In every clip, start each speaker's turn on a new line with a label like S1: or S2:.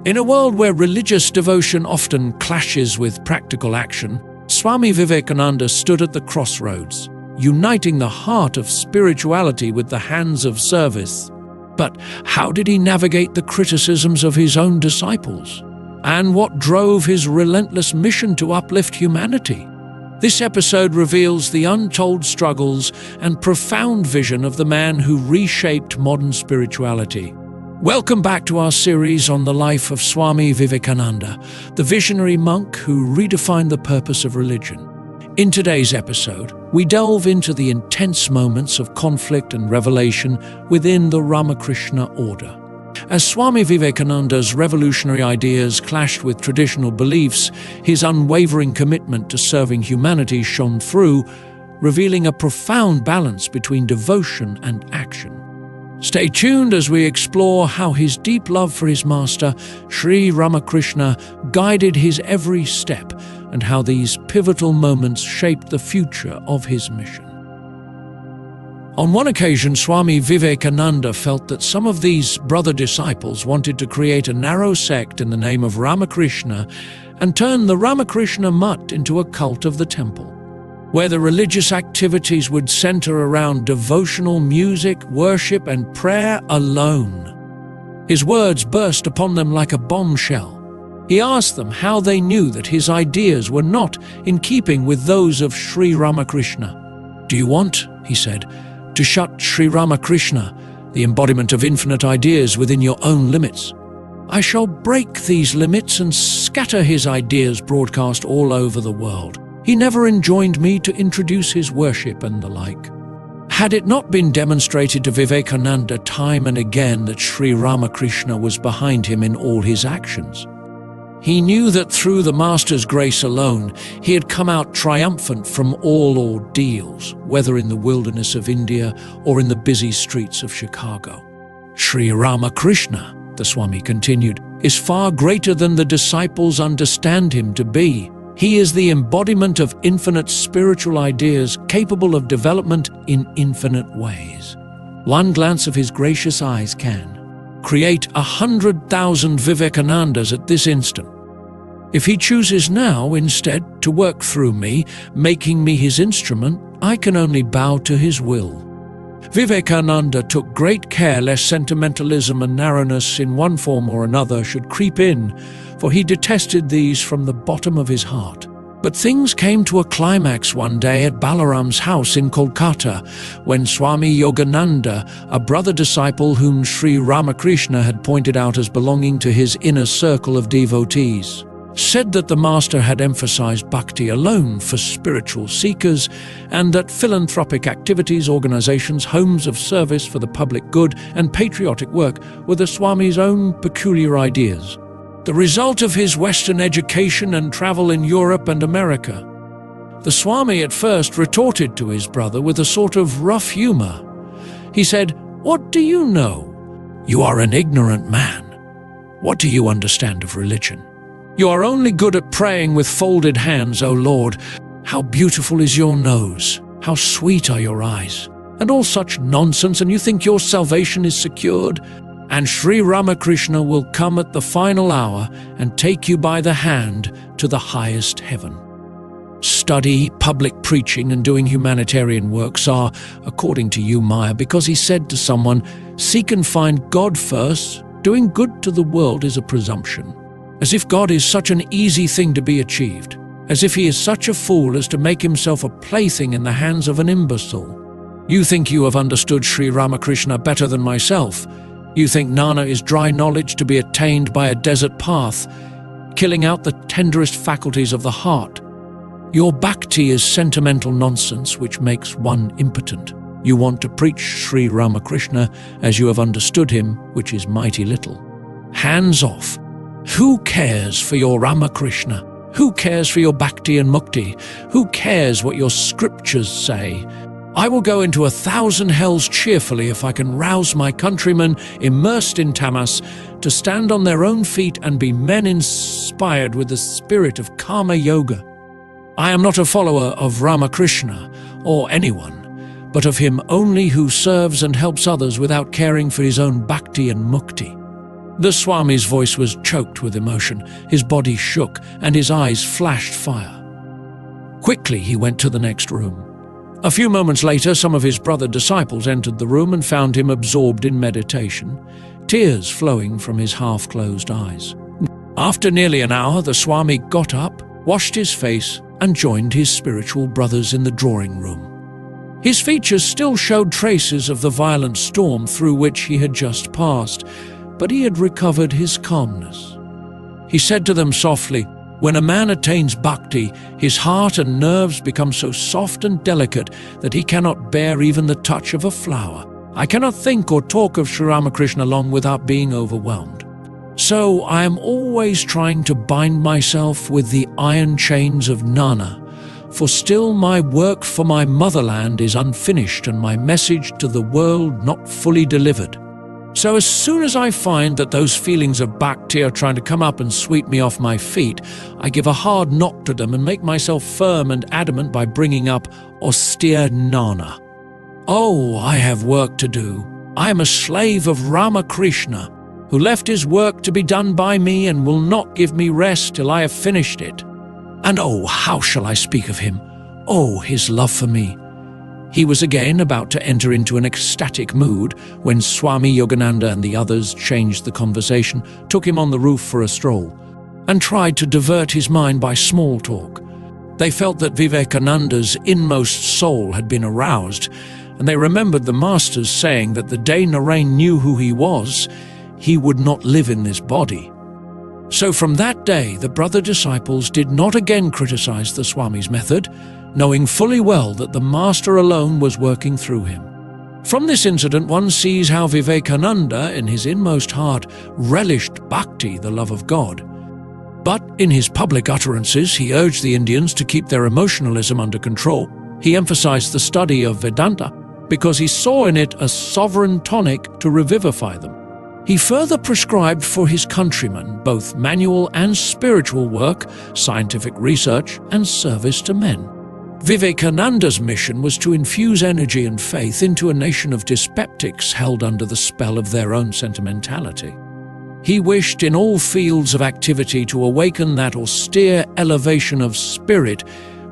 S1: In a world where religious devotion often clashes with practical action, Swami Vivekananda stood at the crossroads, uniting the heart of spirituality with the hands of service. But how did he navigate the criticisms of his own disciples? And what drove his relentless mission to uplift humanity? This episode reveals the untold struggles and profound vision of the man who reshaped modern spirituality. Welcome back to our series on the life of Swami Vivekananda, the visionary monk who redefined the purpose of religion. In today's episode, we delve into the intense moments of conflict and revelation within the Ramakrishna order. As Swami Vivekananda's revolutionary ideas clashed with traditional beliefs, his unwavering commitment to serving humanity shone through, revealing a profound balance between devotion and action. Stay tuned as we explore how his deep love for his master, Sri Ramakrishna, guided his every step and how these pivotal moments shaped the future of his mission. On one occasion, Swami Vivekananda felt that some of these brother disciples wanted to create a narrow sect in the name of Ramakrishna and turn the Ramakrishna Mutt into a cult of the temple, where the religious activities would center around devotional music, worship, and prayer alone. His words burst upon them like a bombshell. He asked them how they knew that his ideas were not in keeping with those of Sri Ramakrishna. "Do you want," he said, "to shut Sri Ramakrishna, the embodiment of infinite ideas, within your own limits? I shall break these limits and scatter his ideas broadcast all over the world. He never enjoined me to introduce his worship and the like." Had it not been demonstrated to Vivekananda time and again that Sri Ramakrishna was behind him in all his actions? He knew that through the Master's grace alone, he had come out triumphant from all ordeals, whether in the wilderness of India or in the busy streets of Chicago. "Sri Ramakrishna," the Swami continued, "is far greater than the disciples understand him to be. He is the embodiment of infinite spiritual ideas capable of development in infinite ways. One glance of his gracious eyes can create 100,000 Vivekanandas at this instant. If he chooses now, instead, to work through me, making me his instrument, I can only bow to his will." Vivekananda took great care lest sentimentalism and narrowness in one form or another should creep in, for he detested these from the bottom of his heart. But things came to a climax one day at Balaram's house in Kolkata, when Swami Yogananda, a brother disciple whom Sri Ramakrishna had pointed out as belonging to his inner circle of devotees, said that the Master had emphasized bhakti alone for spiritual seekers, and that philanthropic activities, organizations, homes of service for the public good, and patriotic work were the Swami's own peculiar ideas, the result of his Western education and travel in Europe and America. The Swami at first retorted to his brother with a sort of rough humor. He said, "What do you know? You are an ignorant man. What do you understand of religion? You are only good at praying with folded hands, O Lord. How beautiful is your nose. How sweet are your eyes. And all such nonsense, and you think your salvation is secured? And Sri Ramakrishna will come at the final hour and take you by the hand to the highest heaven." Study, public preaching, and doing humanitarian works are, according to you, Maya, because he said to someone, "Seek and find God first. Doing good to the world is a presumption." As if God is such an easy thing to be achieved. As if he is such a fool as to make himself a plaything in the hands of an imbecile. You think you have understood Sri Ramakrishna better than myself. You think Jnana is dry knowledge to be attained by a desert path, killing out the tenderest faculties of the heart. Your bhakti is sentimental nonsense which makes one impotent. You want to preach Sri Ramakrishna as you have understood him, which is mighty little. Hands off. Who cares for your Ramakrishna? Who cares for your bhakti and mukti? Who cares what your scriptures say? I will go into 1,000 hells cheerfully if I can rouse my countrymen immersed in tamas to stand on their own feet and be men inspired with the spirit of karma yoga. I am not a follower of Ramakrishna or anyone, but of him only who serves and helps others without caring for his own bhakti and mukti. The Swami's voice was choked with emotion, his body shook, and his eyes flashed fire. Quickly, he went to the next room. A few moments later, some of his brother disciples entered the room and found him absorbed in meditation, tears flowing from his half-closed eyes. After nearly an hour, the Swami got up, washed his face, and joined his spiritual brothers in the drawing room. His features still showed traces of the violent storm through which he had just passed, but he had recovered his calmness. He said to them softly, "When a man attains bhakti, his heart and nerves become so soft and delicate that he cannot bear even the touch of a flower. I cannot think or talk of Sri Ramakrishna long without being overwhelmed. So I am always trying to bind myself with the iron chains of Nana, for still my work for my motherland is unfinished and my message to the world not fully delivered. So as soon as I find that those feelings of bhakti are trying to come up and sweep me off my feet, I give a hard knock to them and make myself firm and adamant by bringing up austere Nana. Oh, I have work to do. I am a slave of Ramakrishna, who left his work to be done by me and will not give me rest till I have finished it. And oh, how shall I speak of him? Oh, his love for me." He was again about to enter into an ecstatic mood when Swami Yogananda and the others changed the conversation, took him on the roof for a stroll, and tried to divert his mind by small talk. They felt that Vivekananda's inmost soul had been aroused, and they remembered the Master's saying that the day Narain knew who he was, he would not live in this body. So from that day, the brother disciples did not again criticize the Swami's method, knowing fully well that the Master alone was working through him. From this incident, one sees how Vivekananda, in his inmost heart, relished bhakti, the love of God. But in his public utterances, he urged the Indians to keep their emotionalism under control. He emphasized the study of Vedanta because he saw in it a sovereign tonic to revivify them. He further prescribed for his countrymen both manual and spiritual work, scientific research, and service to men. Vivekananda's mission was to infuse energy and faith into a nation of dyspeptics held under the spell of their own sentimentality. He wished in all fields of activity to awaken that austere elevation of spirit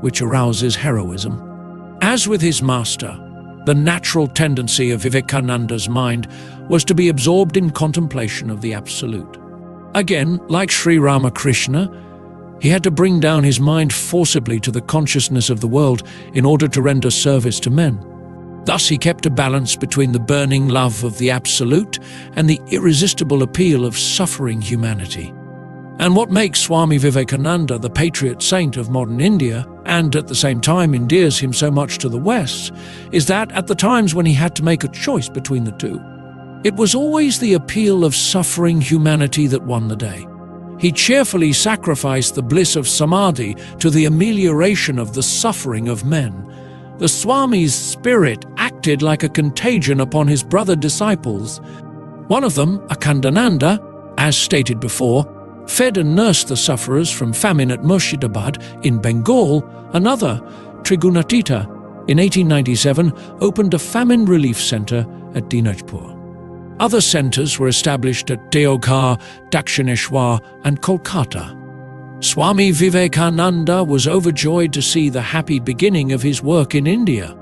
S1: which arouses heroism. As with his master, the natural tendency of Vivekananda's mind was to be absorbed in contemplation of the Absolute. Again, like Sri Ramakrishna, he had to bring down his mind forcibly to the consciousness of the world in order to render service to men. Thus he kept a balance between the burning love of the Absolute and the irresistible appeal of suffering humanity. And what makes Swami Vivekananda the patriot saint of modern India, and at the same time endears him so much to the West, is that at the times when he had to make a choice between the two, it was always the appeal of suffering humanity that won the day. He cheerfully sacrificed the bliss of samadhi to the amelioration of the suffering of men. The Swami's spirit acted like a contagion upon his brother disciples. One of them, Akhandananda, as stated before, fed and nursed the sufferers from famine at Murshidabad in Bengal. Another, Trigunatita, in 1897 opened a famine relief centre at Dinajpur. Other centres were established at Deoghar, Dakshineshwar and Kolkata. Swami Vivekananda was overjoyed to see the happy beginning of his work in India.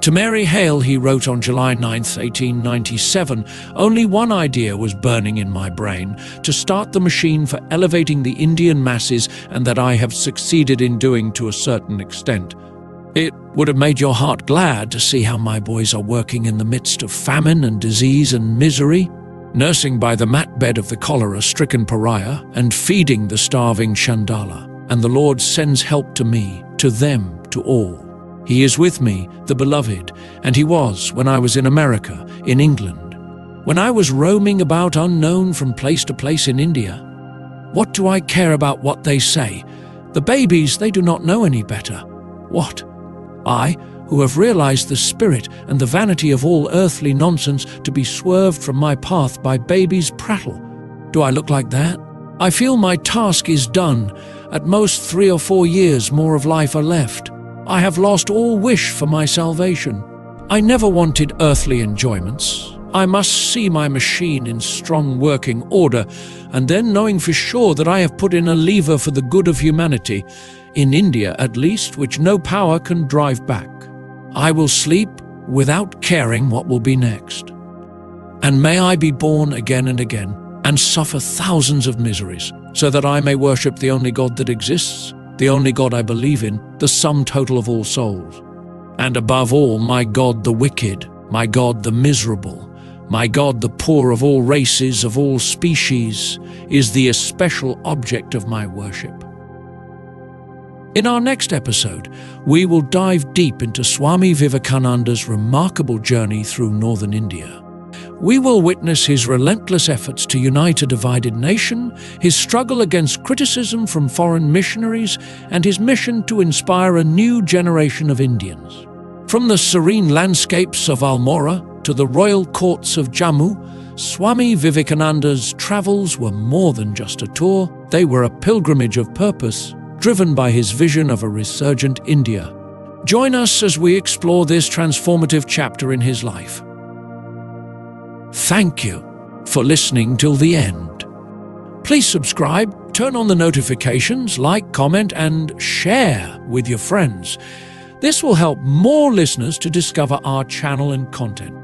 S1: To Mary Hale he wrote on July 9, 1897, "Only one idea was burning in my brain, to start the machine for elevating the Indian masses, and that I have succeeded in doing to a certain extent. It would have made your heart glad to see how my boys are working in the midst of famine and disease and misery, nursing by the mat bed of the cholera-stricken pariah and feeding the starving Chandala. And the Lord sends help to me, to them, to all. He is with me, the beloved, and he was when I was in America, in England, when I was roaming about unknown from place to place in India. What do I care about what they say? The babies, they do not know any better. What? I, who have realized the spirit and the vanity of all earthly nonsense, to be swerved from my path by babies' prattle. Do I look like that? I feel my task is done. At most 3 or 4 years more of life are left. I have lost all wish for my salvation. I never wanted earthly enjoyments. I must see my machine in strong working order, and then knowing for sure that I have put in a lever for the good of humanity, in India at least, which no power can drive back. I will sleep without caring what will be next. And may I be born again and again, and suffer thousands of miseries, so that I may worship the only God that exists, the only God I believe in, the sum total of all souls. And above all, my God the wicked, my God the miserable, my God the poor of all races, of all species, is the especial object of my worship. In our next episode, we will dive deep into Swami Vivekananda's remarkable journey through northern India. We will witness his relentless efforts to unite a divided nation, his struggle against criticism from foreign missionaries, and his mission to inspire a new generation of Indians. From the serene landscapes of Almora to the royal courts of Jammu, Swami Vivekananda's travels were more than just a tour. They were a pilgrimage of purpose, driven by his vision of a resurgent India. Join us as we explore this transformative chapter in his life. Thank you for listening till the end. Please subscribe, turn on the notifications, like, comment, and share with your friends. This will help more listeners to discover our channel and content.